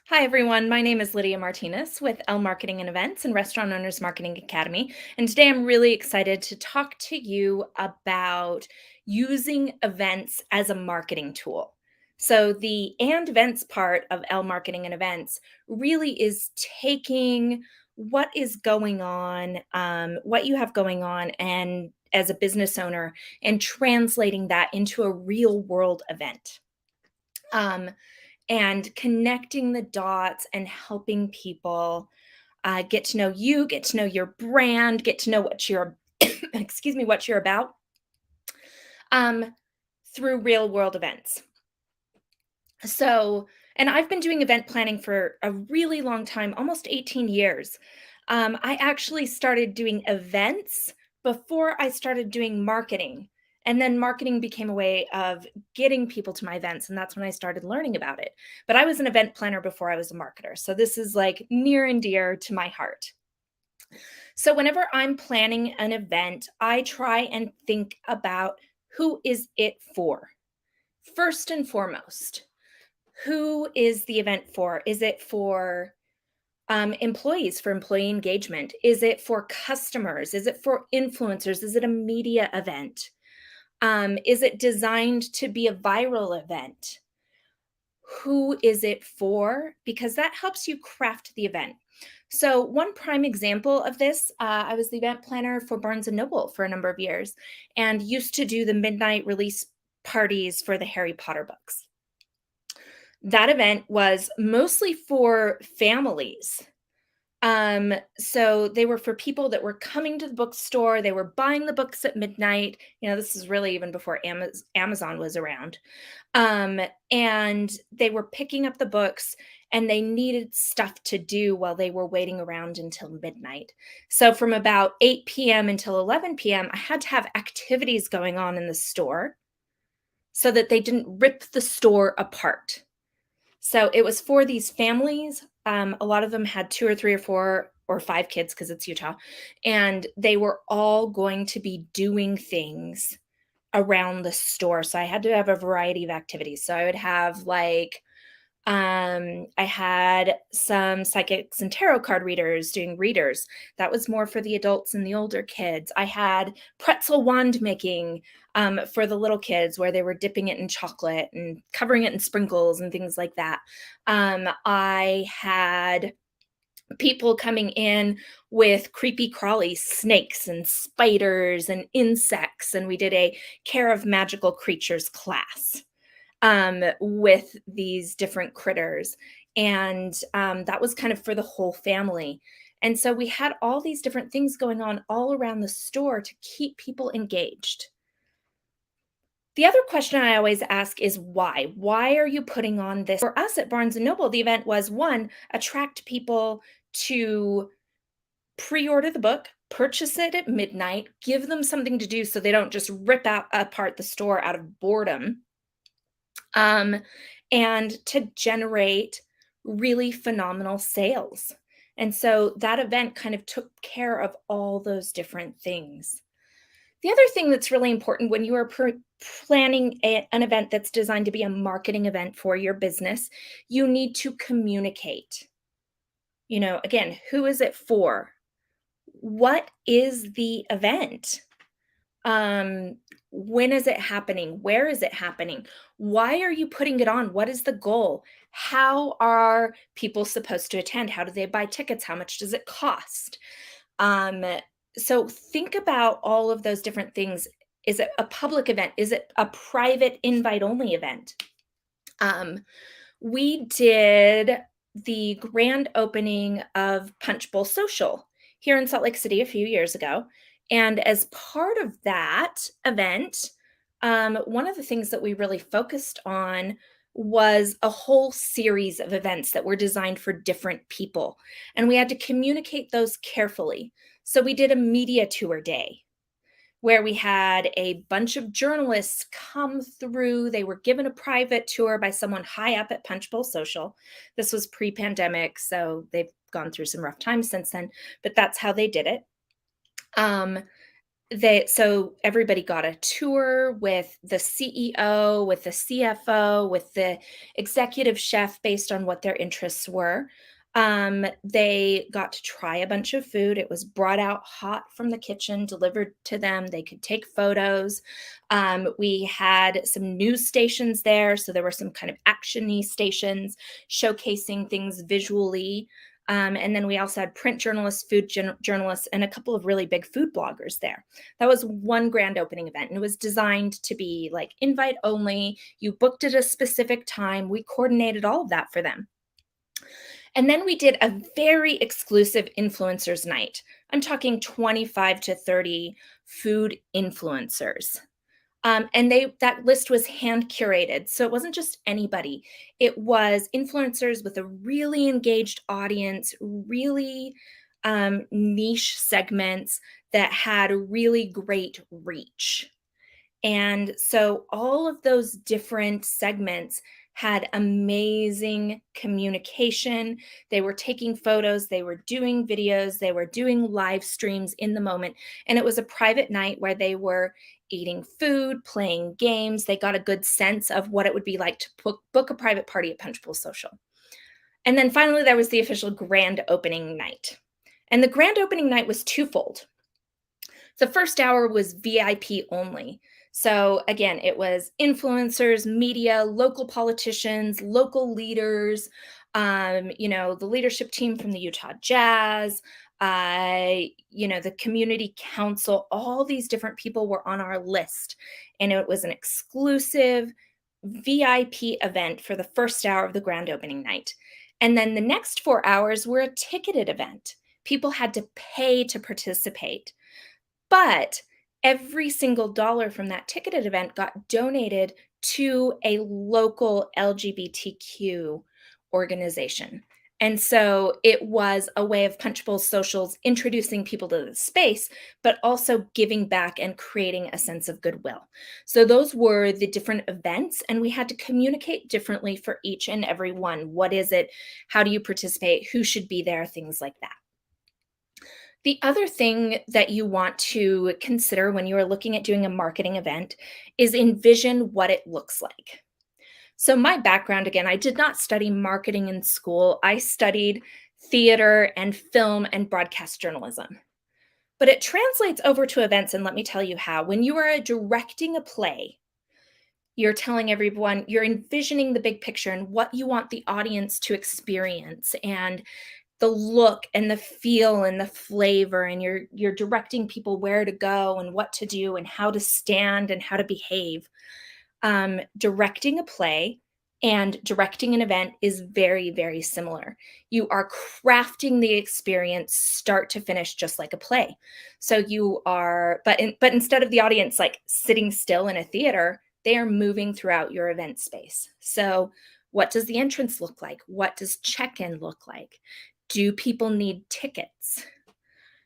Hi, everyone. My name is Lydia Martinez with Elle Marketing and Events and Restaurant Owners Marketing Academy. And today I'm really excited to talk to you about using events as a marketing tool. So, the and events part of Elle Marketing and Events really is taking what is going on, what you have going on, and as a business owner, and translating that into a real world event. Um, and connecting the dots and helping people get to know you, get to know your brand, get to know what you're, excuse me, what you're about um, through real world events. So, and I've been doing event planning for a really long time, almost 18 years. I actually started doing events before I started doing marketing. And then marketing became a way of getting people to my events. And that's when I started learning about it. But I was an event planner before I was a marketer. So this is like near and dear to my heart. So whenever I'm planning an event, I try and think about who is it for? First and foremost, who is the event for? Is it for employees, for employee engagement? Is it for customers? Is it for influencers? Is it a media event? Is it designed to be a viral event? Who is it for? Because that helps you craft the event. So, one prime example of this, I was the event planner for Barnes and Noble for a number of years and used to do the midnight release parties for the Harry Potter books. That event was mostly for families. So they were for people that were coming to the bookstore, they were buying the books at midnight. This is really even before Amazon was around. And they were picking up the books and they needed stuff to do while they were waiting around until midnight. So from about 8 p.m. until 11 p.m., I had to have activities going on in the store so that they didn't rip the store apart. So it was for these families. A lot of them had two or three or four or five kids because it's Utah. And they were all going to be doing things around the store. So I had to have a variety of activities. So I would have I had some psychics and tarot card readers doing readers. That was more for the adults and the older kids. I had pretzel wand making for the little kids, where they were dipping it in chocolate and covering it in sprinkles and things like that. I had people coming in with creepy crawly snakes and spiders and insects, and we did a care of magical creatures class with these different critters. And that was kind of for the whole family. And so we had all these different things going on all around the store to keep people engaged. The other question I always ask is why? Why are you putting on this? For us at Barnes and Noble, the event was one, attract people to pre-order the book, purchase it at midnight, give them something to do so they don't just rip out apart the store out of boredom, um, and to generate really phenomenal sales. And so that event kind of took care of all those different things. The other thing that's really important when you are planning an event that's designed to be a marketing event for your business, you need to communicate. Again, who is it for? What is the event? Um, when is it happening? Where is it happening? Why are you putting it on? What is the goal? How are people supposed to attend? How do they buy tickets? How much does it cost? Um, so think about all of those different things. Is it a public event? Is it a private invite only event? Um, we did the grand opening of Punch Bowl Social here in Salt Lake City a few years ago. And as part of that event, one of the things that we really focused on was a whole series of events that were designed for different people. And we had to communicate those carefully. So we did a media tour day where we had a bunch of journalists come through. They were given a private tour by someone high up at Punch Bowl Social. This was pre-pandemic, so they've gone through some rough times since then, but that's how they did it. Um, So everybody got a tour with the CEO, with the CFO, with the executive chef based on what their interests were. They got to try a bunch of food. It was brought out hot from the kitchen, delivered to them. They could take photos. We had some news stations there. So there were some kind of action-y stations showcasing things visually. And then we also had print journalists, food journalists, and a couple of really big food bloggers there. That was one grand opening event, and it was designed to be like invite only. You booked at a specific time. We coordinated all of that for them. And then we did a very exclusive influencers night. I'm talking 25 to 30 food influencers. And that list was hand curated. So it wasn't just anybody. It was influencers with a really engaged audience, really niche segments that had really great reach. And so all of those different segments had amazing communication. They were taking photos, they were doing videos, they were doing live streams in the moment. And it was a private night where they were eating food, playing games. They got a good sense of what it would be like to book a private party at Punchbowl Social. And then finally, there was the official grand opening night. And the grand opening night was twofold. The first hour was VIP only. So again, it was influencers, media, local politicians, local leaders, the leadership team from the Utah Jazz, the community council, all these different people were on our list. And it was an exclusive VIP event for the first hour of the grand opening night. And then the next 4 hours were a ticketed event. People had to pay to participate. But every single dollar from that ticketed event got donated to a local LGBTQ organization. And so it was a way of Punchbowl Socials introducing people to the space, but also giving back and creating a sense of goodwill. So those were the different events, and we had to communicate differently for each and every one. What is it? How do you participate? Who should be there? Things like that. The other thing that you want to consider when you are looking at doing a marketing event is envision what it looks like. So, my background again, I did not study marketing in school. I studied theater and film and broadcast journalism. But it translates over to events, and let me tell you how. When you are directing a play, you're telling everyone, you're envisioning the big picture and what you want the audience to experience, and the look and the feel and the flavor, and you're directing people where to go and what to do and how to stand and how to behave. Directing a play and directing an event is very, very similar. You are crafting the experience start to finish, just like a play. So you are, but instead of the audience like sitting still in a theater, they are moving throughout your event space. So what does the entrance look like? What does check-in look like? Do people need tickets?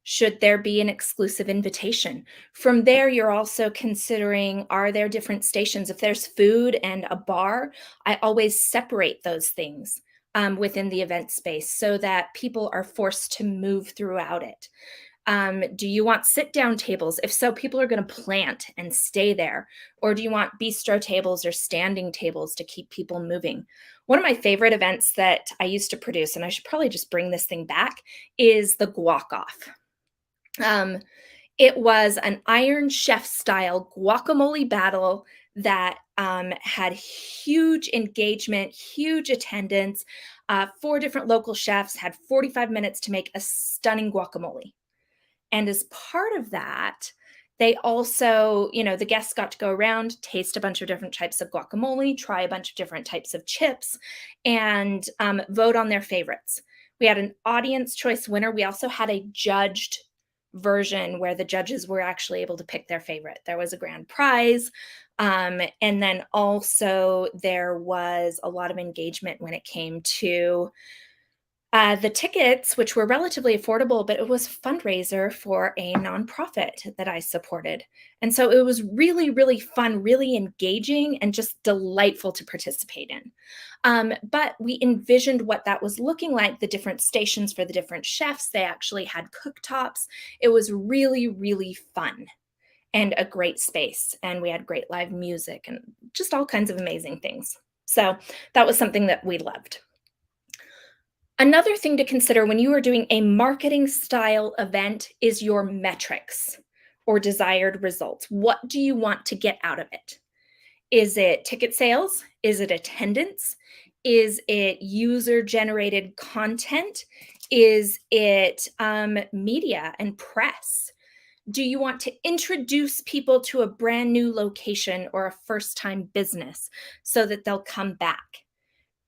Should there be an exclusive invitation? From there, you're also considering, are there different stations? If there's food and a bar, I always separate those things within the event space so that people are forced to move throughout it. Do you want sit-down tables? If so, people are going to plant and stay there. Or do you want bistro tables or standing tables to keep people moving? One of my favorite events that I used to produce, and I should probably just bring this thing back, is the guac off. It was an Iron Chef style guacamole battle that had huge engagement, huge attendance. 4 different local chefs had 45 minutes to make a stunning guacamole. And as part of that, they also, the guests got to go around, taste a bunch of different types of guacamole, try a bunch of different types of chips, and vote on their favorites. We had an audience choice winner. We also had a judged version where the judges were actually able to pick their favorite. There was a grand prize. And then also there was a lot of engagement when it came to the tickets, which were relatively affordable, but it was a fundraiser for a nonprofit that I supported. And so it was really, really fun, really engaging, and just delightful to participate in. But we envisioned what that was looking like, the different stations for the different chefs. They actually had cooktops. It was really, really fun. and a great space. And we had great live music and just all kinds of amazing things. So that was something that we loved. Another thing to consider when you are doing a marketing style event is your metrics or desired results. What do you want to get out of it? Is it ticket sales? Is it attendance? Is it user generated content? Is it media and press? Do you want to introduce people to a brand new location or a first time business so that they'll come back?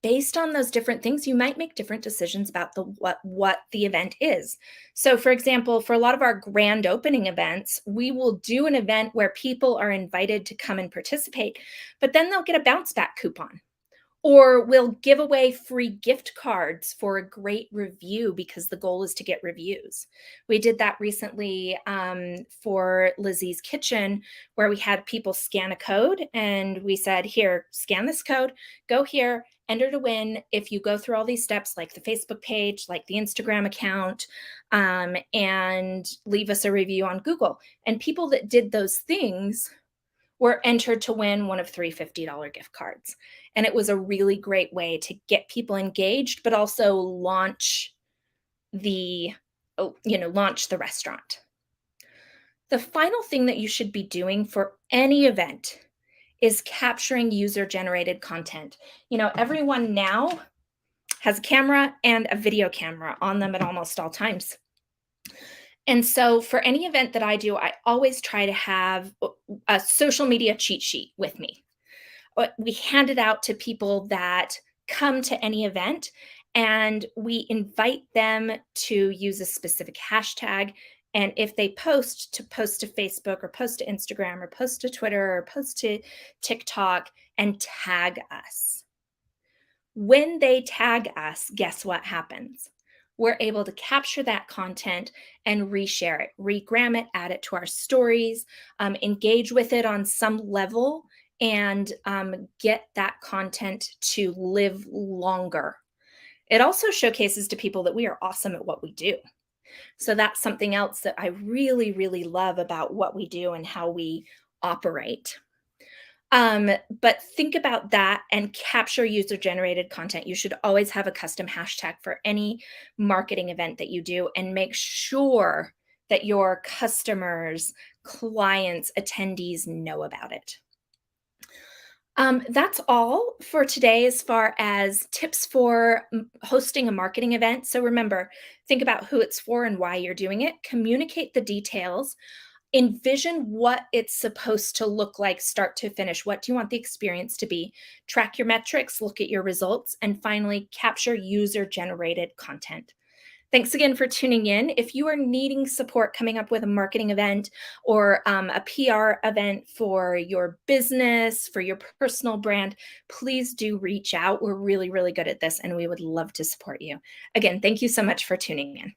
Based on those different things, you might make different decisions about what the event is. So for example, for a lot of our grand opening events, we will do an event where people are invited to come and participate, but then they'll get a bounce back coupon. Or we'll give away free gift cards for a great review because the goal is to get reviews. We did that recently for Lizzie's Kitchen, where we had people scan a code and we said, here, scan this code, go here, enter to win if you go through all these steps, like the Facebook page, like the Instagram account, and leave us a review on Google. And people that did those things were entered to win one of three $50 gift cards. And it was a really great way to get people engaged, but also launch the restaurant. The final thing that you should be doing for any event is capturing user-generated content. Everyone now has a camera and a video camera on them at almost all times. And so for any event that I do, I always try to have a social media cheat sheet with me. We hand it out to people that come to any event, and we invite them to use a specific hashtag. And if they post to Facebook or post to Instagram or post to Twitter or post to TikTok and tag us. When they tag us, guess what happens? We're able to capture that content and reshare it, regram it, add it to our stories, engage with it on some level, and get that content to live longer. It also showcases to people that we are awesome at what we do. So that's something else that I really, really love about what we do and how we operate. But think about that and capture user-generated content. You should always have a custom hashtag for any marketing event that you do, and make sure that your customers, clients, attendees know about it. That's all for today as far as tips for hosting a marketing event. So remember, think about who it's for and why you're doing it. Communicate the details. Envision what it's supposed to look like start to finish. What do you want the experience to be? Track your metrics, look at your results, and finally, capture user-generated content. Thanks again for tuning in. If you are needing support coming up with a marketing event or a PR event for your business, for your personal brand, please do reach out. We're really, really good at this, and we would love to support you. Again, thank you so much for tuning in.